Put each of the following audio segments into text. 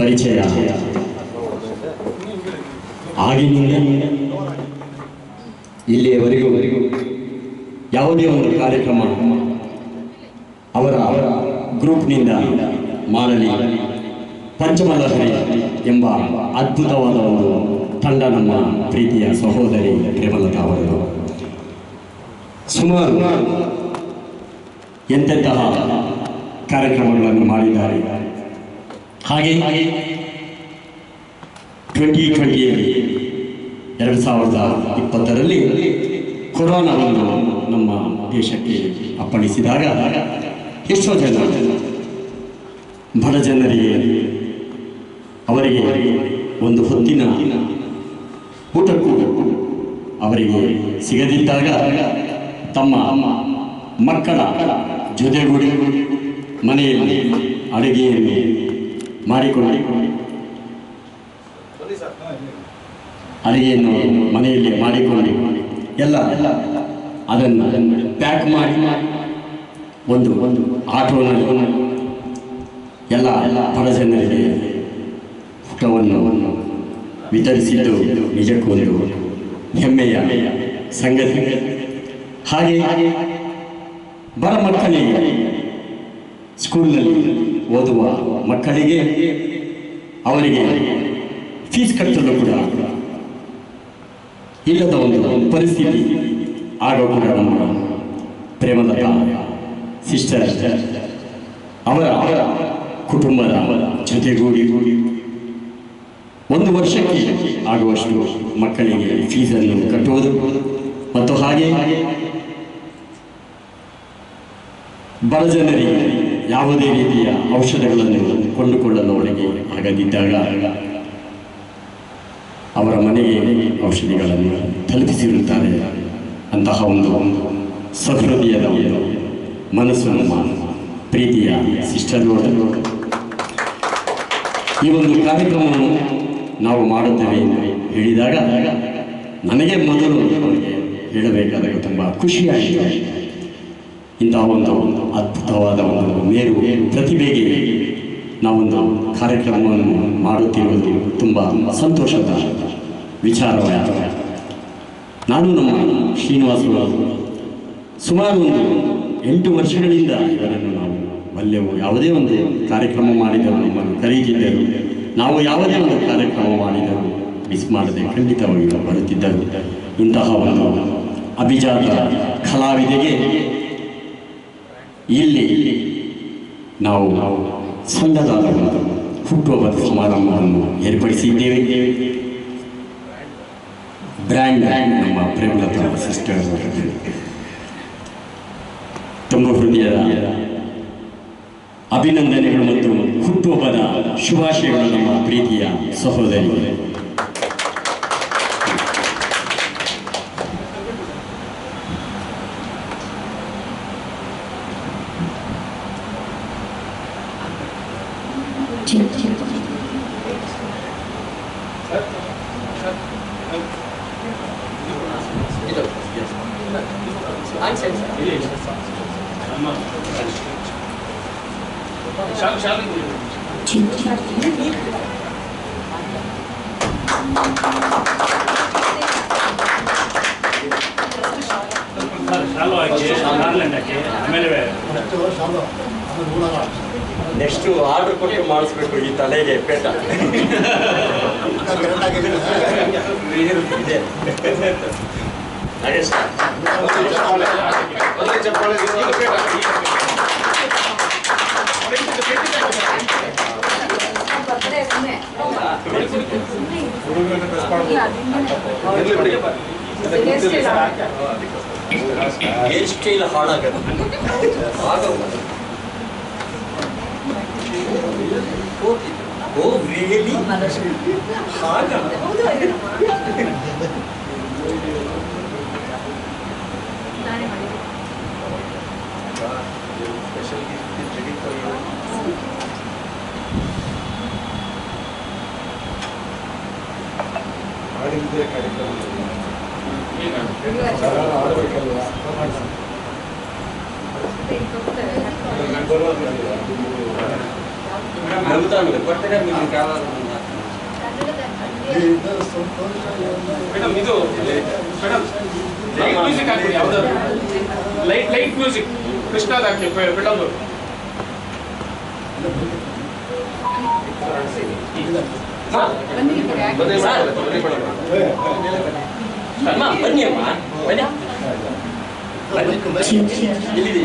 ಪರಿಚಯ ಆಗಿನಿಂದ ಇಲ್ಲಿಯವರೆಗೂ ಯಾವುದೇ ಒಂದು ಕಾರ್ಯಕ್ರಮ ಅವರ ಗ್ರೂಪ್ನಿಂದ ಮಾಡಲಿ ಪಂಚಮಲಹರಿ ಎಂಬ ಅದ್ಭುತವಾದ ಒಂದು ತಂಡ ನಮ್ಮ ಪ್ರೀತಿಯ ಸಹೋದರಿ ಪ್ರೇಮಲತಾ ಅವರದು. ಸುಮಾರು ಎಂತೆಂತಹ ಕಾರ್ಯಕ್ರಮಗಳನ್ನು ಮಾಡಿದ್ದಾರೆ. ಹಾಗೆ 2020ರಲ್ಲಿ ಕೊರೋನಾವನ್ನು ನಮ್ಮ ದೇಶಕ್ಕೆ ಅಪ್ಪಳಿಸಿದಾಗ ಎಷ್ಟೋ ಜನ ಬಡ ಜನರಿಗೆ ಅವರಿಗೆ ಒಂದು ಹೊತ್ತಿನ ಊಟಕ್ಕೂ ಅವರಿಗೆ ಸಿಗದಿದ್ದಾಗ ತಮ್ಮ ಮಕ್ಕಳ ಜೊತೆಗೂಡಿ ಮನೆಯಲ್ಲಿ ಅಡುಗೆಯನ್ನು ಮನೆಯಲ್ಲಿ ಮಾಡಿಕೊಂಡು ಎಲ್ಲ ಅದನ್ನು ಪ್ಯಾಕ್ ಮಾಡಿ ಒಂದು ಆಟೋನಲ್ಲಿ ಎಲ್ಲ ಬಡ ಜನರಿಗೆ ಊಟವನ್ನು ವಿತರಿಸಿದ್ದು ನಿಜಕ್ಕೂ ಒಂದು ಹೆಮ್ಮೆಯ ಸಂಗತಿ. ಹಾಗೆ ಬಡ ಮಕ್ಕಳಿಗೆ ಸ್ಕೂಲ್ನಲ್ಲಿ ಓದುವ ಮಕ್ಕಳಿಗೆ ಅವರಿಗೆ ಫೀಸ್ ಕಟ್ಟಲು ಕೂಡ ಇಲ್ಲದ ಒಂದು ಪರಿಸ್ಥಿತಿ ಆಗೋ ಕೂಡ ನಮ್ಮ ಪ್ರೇಮಲತಾ ಸಿಸ್ಟರ್ ಅವರ ಕುಟುಂಬದ ಜೊತೆಗೂಡಿ ಒಂದು ವರ್ಷಕ್ಕೆ ಆಗುವಷ್ಟು ಮಕ್ಕಳಿಗೆ ಫೀಸನ್ನು ಕಟ್ಟುವುದು ಮತ್ತು ಹಾಗೆ ಬಡ ಜನರಿಗೆ ಯಾವುದೇ ರೀತಿಯ ಔಷಧಗಳನ್ನು ಕೊಂಡುಕೊಳ್ಳಲು ಅವರಿಗೆ ಆಗದಿದ್ದಾಗ ಅವರ ಮನೆಗೆ ಔಷಧಿಗಳನ್ನು ತಲುಪಿಸಿರುತ್ತಾರೆ. ಅಂತಹ ಒಂದು ಸಹೃದಯದ ಒಂದು ಮನಸ್ಸು ನಮ್ಮ ಪ್ರೀತಿಯ ಸಿಸ್ಟರ್. ಈ ಒಂದು ಕಾರ್ಯಕ್ರಮವನ್ನು ನಾವು ಮಾಡುತ್ತೇವೆ ಎಂದು ಹೇಳಿದಾಗ ನನಗೆ ಮೊದಲು ಅವರಿಗೆ ಹೇಳಬೇಕಾದಾಗ ತುಂಬ ಖುಷಿಯಾಗಿದೆ. ಇಂತಹ ಒಂದು ಅದ್ಭುತವಾದ ಒಂದು ಮೇರು ಪ್ರತಿಭೆಗೆ ನಾವೊಂದು ಕಾರ್ಯಕ್ರಮವನ್ನು ಮಾಡುತ್ತಿರುವುದು ತುಂಬ ಸಂತೋಷದ ವಿಚಾರವಾಗಿದೆ. ನಾನು ನಮ್ಮ ಶ್ರೀನಿವಾಸರಾವ್ ಸುಮಾರು ಒಂದು 8 ವರ್ಷಗಳಿಂದ ಇವರನ್ನು ನಾವು ಬಲ್ಲೆವು. ಯಾವುದೇ ಒಂದು ಕಾರ್ಯಕ್ರಮ ಮಾಡಿದರೂ ನಮ್ಮನ್ನು ಕರೀತಿದ್ದರು. ನಾವು ಯಾವುದೇ ಒಂದು ಕಾರ್ಯಕ್ರಮ ಮಾಡಿದರೂ ಮಿಸ್ ಮಾಡದೆ ಖಂಡಿತವಾಗಿ ಬರುತ್ತಿದ್ದರು. ಇಂತಹ ಒಂದು ಅಭಿಜಾತ ಕಲಾವಿದೆಗೆ ಇಲ್ಲಿ ನಾವು ಸಣ್ಣದಾದ ಒಂದು ಹುಟ್ಟುಹಬ್ಬ ಸಮಾರಂಭವನ್ನು ಏರ್ಪಡಿಸಿದ್ದೇವೆ. ಬ್ರ್ಯಾಂಡ್ ನಮ್ಮ ಪ್ರೇಮಲತಾ ಸಿಸ್ಟರ್ ತುಂಬ ಹೃದಯದ ಅಭಿನಂದನೆಗಳು ಮತ್ತು ಹುಟ್ಟುಹಬ್ಬದ ಶುಭಾಶಯಗಳು ನಮ್ಮ ಪ್ರೀತಿಯ ಸಹೋದರಿ. ನೆಕ್ಸ್ಟ್ ಆರ್ಡರ್ ಕೊಟ್ಟು ಮಾಡಿಸ್ಬೇಕು. ಈ ತಲೆಗೆ ಪೇಟ ಹೇರ್ ಸ್ಟೈಲ್ ಹಾಳಾಗತ್ತೆ. ಓ ರಿಯಲಿ ಹಾಗ ಮೇಡಮ್ ಇದು ಮೇಡಮ್ ಲೈಟ್ ಮ್ಯೂಸಿಕ್ ಹಾಕ್ಬಿಡಿ ಯಾವ್ದಾದ್ರು ಲೈಟ್ ಮ್ಯೂಸಿಕ್ ಕೃಷ್ಣದ ಹಾಕಿ ಮೇಡಮ್ ಬನ್ನಿ ಅಮ್ಮ ಬನ್ನಿ ಇಲ್ಲಿದೆ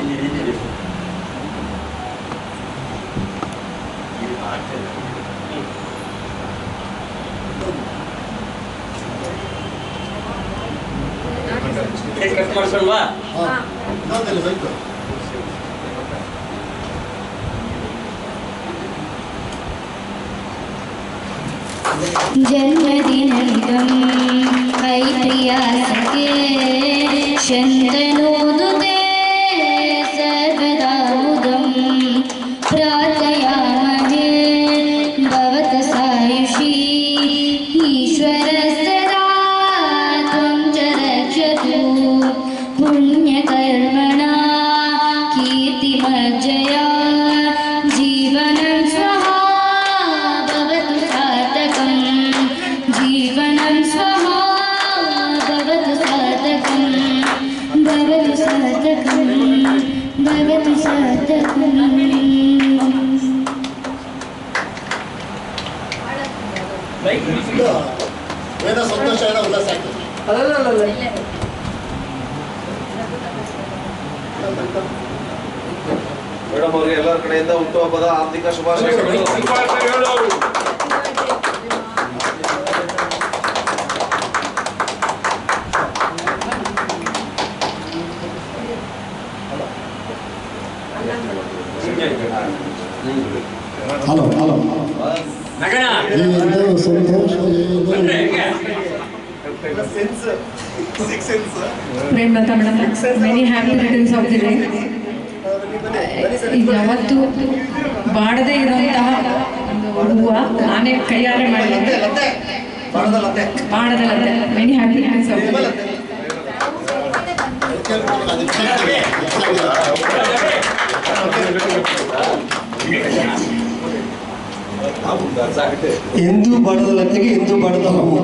ಕಟ್ ಮಾಡಿಸಲ್ವಾ जन्मदिनमिदं ऐ प्रिया सखे शन्तनोदुते सर्वदा मुदं प्रार्थयामहे भवतः सायुषी ईश्वरः सदा त्वं च रक्षतु पुण्यकर्मणा कीर्तिमज्जया जीवनं स्वहा भवतु सार्थकं जीवनं स्वहा भवतु सार्थकं भवतु सार्थकं भवतु सार्थकं ಏನೋ ಸಂತೋಷ ಏನೋ ಉಲ್ಲಾಸ ಆಯ್ತು ಮೇಡಮ್ ಅವರಿಗೆ ಎಲ್ಲರ ಕಡೆಯಿಂದ ಹುಟ್ಟುಹಬ್ಬದ ಆರ್ಥಿಕ ಶುಭಾಶಯಗಳು. ಹಲೋ ಹಲೋ ನಗಣ ಸಂತೋಷ ಬಂದ್ರೆ ಹೆಂಗೆ Premalatha madam many happy returns of the day. ಇದು ಯಾವತ್ತೂ ಬಾಡದೇ ಇರುವಂತಹ ಒಂದು ಹೂವು ನಾನೇ ಕೈಯಾರೆ ಮಾಡಿದ್ದೆ. ಬಾಡದಲ್ಲದೆ many happy returns of the day. ಎಂದು ಬಾಡದ ಲತೆಗೆ ಎಂದು ಬಾಡದ ಹೂವು